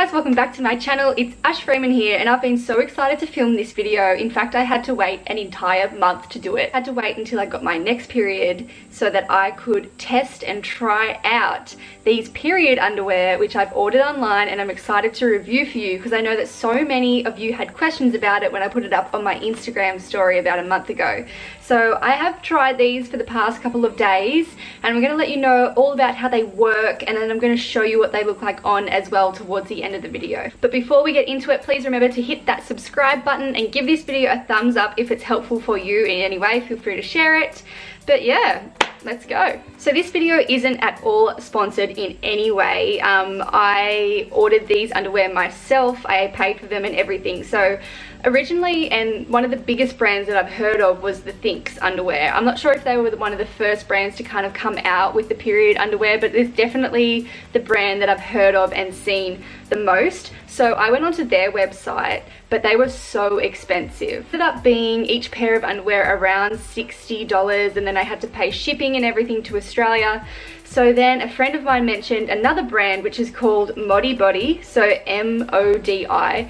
guys, welcome back to my channel. It's Freeman here, and I've been so excited to film this video. In fact, I had to wait an entire month to do it. I had to wait until I got my next period so that I could test and try out these period underwear, which I've ordered online, and I'm excited to review for you because I know that so many of you had questions about it when I put it up on my Instagram story about a month ago. So I have tried these for the past couple of days, and I'm going to let you know all about how they work, and then I'm going to show you what they look like on as well towards the end of the video. But before we get into it, please remember to hit that subscribe button and give this video a thumbs up if it's helpful for you in any way. Feel free to share it. But yeah, let's go. So this video isn't at all sponsored in any way. I ordered these underwear myself. I paid for them and everything. So originally, and one of the biggest brands that I've heard of was the Thinx underwear. I'm not sure if they were one of the first brands to kind of come out with the period underwear, but it's definitely the brand that I've heard of and seen the most. So I went onto their website, but they were so expensive. It ended up being each pair of underwear around $60, and then I had to pay shipping and everything to Australia. So then a friend of mine mentioned another brand which is called Modibodi, so M-O-D-I-B-O-D-I.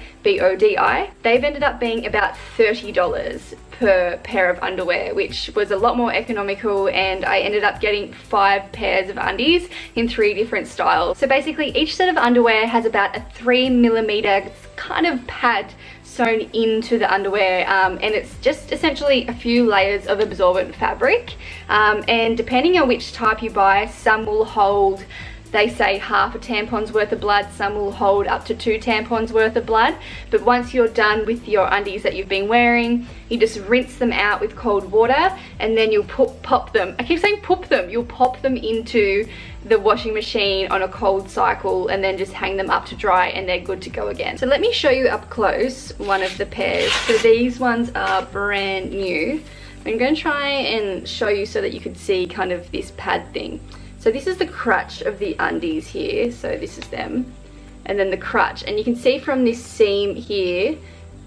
They've ended up being about $30 per pair of underwear, which was a lot more economical, and I ended up getting 5 pairs of undies in 3 different styles. So basically each set of underwear has about a 3mm kind of pad sewn into the underwear, and it's just essentially a few layers of absorbent fabric, and depending on which type you buy, some will hold, they say, half a tampon's worth of blood, some will hold up to 2 tampons worth of blood. But once you're done with your undies that you've been wearing, you just rinse them out with cold water, and then you'll pop them, I keep saying pop them, you'll pop them into the washing machine on a cold cycle, and then just hang them up to dry, and they're good to go again. So let me show you up close one of the pairs. So these ones are brand new. I'm going to try and show you so that you could see kind of this pad thing. So this is the crutch of the undies here, so this is them, and then the crutch, and you can see from this seam here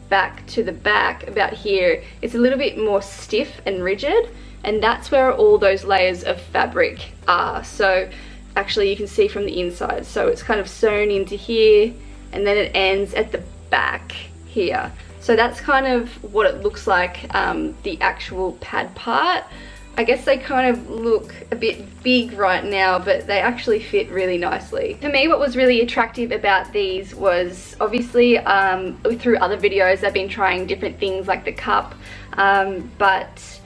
back to the back about here, it's a little bit more stiff and rigid, and that's where all those layers of fabric are. So actually you can see from the inside, so it's kind of sewn into here, and then it ends at the back here. So that's kind of what it looks like, the actual pad part. I guess they kind of look a bit big right now, but they actually fit really nicely. For me, what was really attractive about these was obviously through other videos I've been trying different things like the cup, but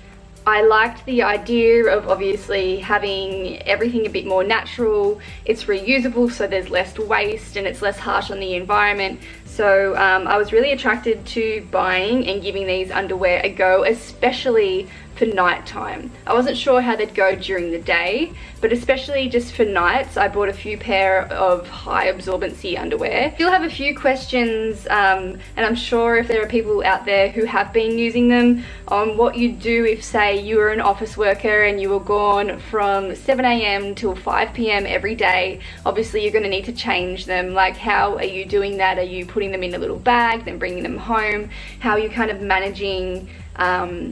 I liked the idea of obviously having everything a bit more natural. It's reusable, so there's less waste and it's less harsh on the environment. So I was really attracted to buying and giving these underwear a go, especially for nighttime. I wasn't sure how they'd go during the day, but especially just for nights, I bought a few pair of high absorbency underwear. Still have a few questions, and I'm sure if there are people out there who have been using them, on what you do if, say, you were an office worker and you were gone from 7 AM till 5 PM every day. Obviously you're going to need to change them. Like, how are you doing that? Are you putting them in a little bag, then bringing them home? How are you kind of managing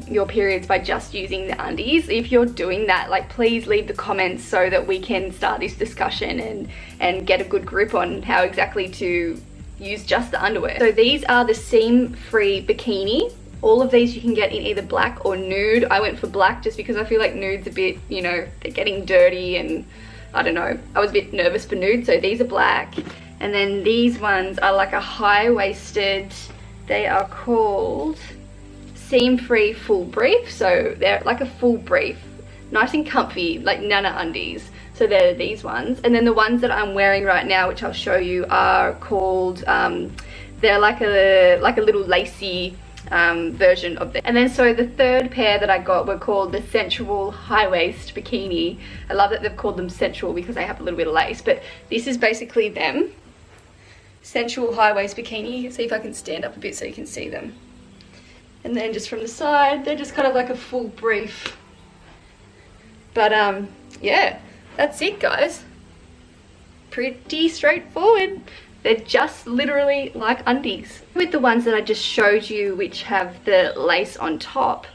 your periods by just using the undies? If you're doing that, like, please leave the comments so that we can start this discussion and get a good grip on how exactly to use just the underwear. So these are the seam-free bikini. All of these you can get in either black or nude. I went for black just because I feel like nude's a bit, you know, they're getting dirty, and I don't know, I was a bit nervous for nude, so these are black. And then these ones are like a high-waisted, they are called seam-free full brief, so they're like a full brief, nice and comfy, like Nana undies. So they're these ones, and then the ones that I'm wearing right now, which I'll show you, are called they're like a little lacy version of them. And then so the third pair that I got were called the sensual high waist bikini. I love that they've called them sensual because they have a little bit of lace, but this is basically them, sensual high waist bikini. See if I can stand up a bit so you can see them. And then just from the side, they're just kind of like a full brief. But yeah, that's it, guys. Pretty straightforward. They're just literally like undies. With the ones that I just showed you, which have the lace on top,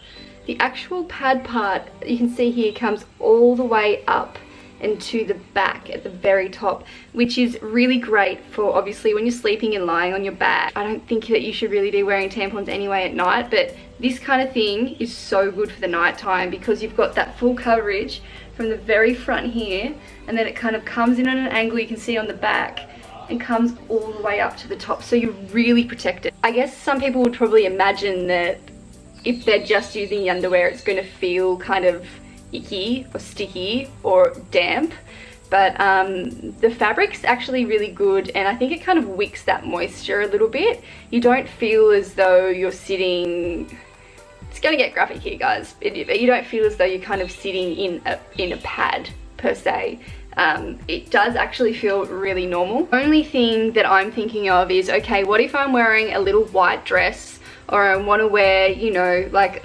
the actual pad part, you can see here, comes all the way up and to the back at the very top, which is really great for obviously when you're sleeping and lying on your back. I don't think that you should really be wearing tampons anyway at night, but this kind of thing is so good for the night time because you've got that full coverage from the very front here, and then it kind of comes in at an angle you can see on the back and comes all the way up to the top, so you're really protected. I guess some people would probably imagine that if they're just using the underwear, it's going to feel kind of icky or sticky or damp, but the fabric's actually really good, and I think it kind of wicks that moisture a little bit. You don't feel as though you're sitting, it's gonna get graphic here guys, you don't feel as though you're kind of sitting in a pad per se. It does actually feel really normal. The only thing that I'm thinking of is, okay, what if I'm wearing a little white dress, or I want to wear, you know, like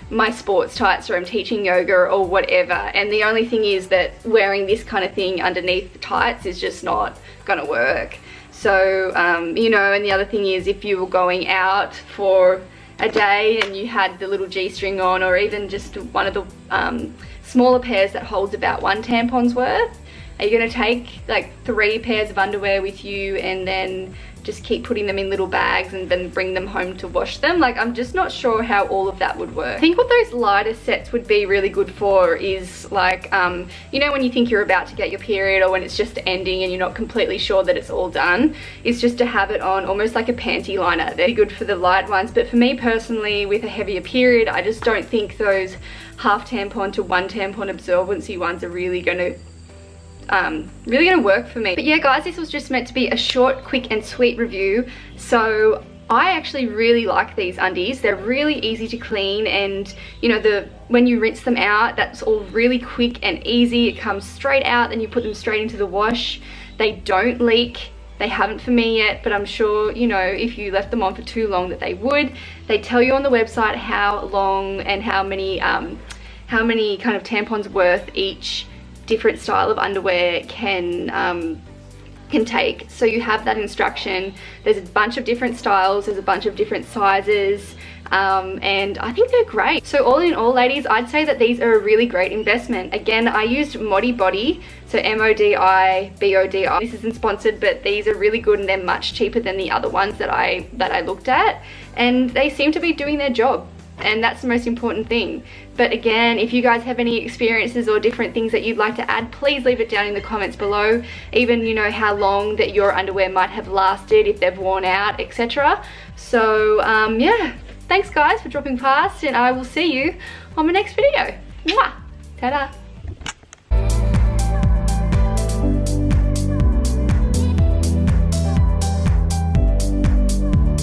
my sports tights, or I'm teaching yoga or whatever, and the only thing is that wearing this kind of thing underneath the tights is just not gonna work. So you know, and the other thing is, if you were going out for a day and you had the little G-string on, or even just one of the smaller pairs that holds about 1 tampon's worth, are you going to take like 3 pairs of underwear with you and then just keep putting them in little bags and then bring them home to wash them? Like, I'm just not sure how all of that would work. I think what those lighter sets would be really good for is like, you know, when you think you're about to get your period, or when it's just ending and you're not completely sure that it's all done, is just to have it on almost like a panty liner. They're good for the light ones, but for me personally, with a heavier period, I just don't think those half tampon to 1 tampon absorbency ones are really gonna work for me. But yeah guys, this was just meant to be a short, quick and sweet review. So I actually really like these undies. They're really easy to clean, and you know, when you rinse them out, that's all really quick and easy. It comes straight out and you put them straight into the wash. They don't leak. They haven't for me yet, but I'm sure, you know, if you left them on for too long that they would. They tell you on the website how long and how many kind of tampons worth each different style of underwear can take. So you have that instruction. There's a bunch of different styles, there's a bunch of different sizes, and I think they're great. So all in all ladies, I'd say that these are a really great investment. Again, I used Modi Body, so MODIBODI. This isn't sponsored, but these are really good and they're much cheaper than the other ones that I looked at, and they seem to be doing their job. And that's the most important thing. But again, if you guys have any experiences or different things that you'd like to add, please leave it down in the comments below. Even, you know, how long that your underwear might have lasted, if they've worn out, etc. So yeah, thanks guys for dropping past, and I will see you on my next video. Mwah! Ta-da!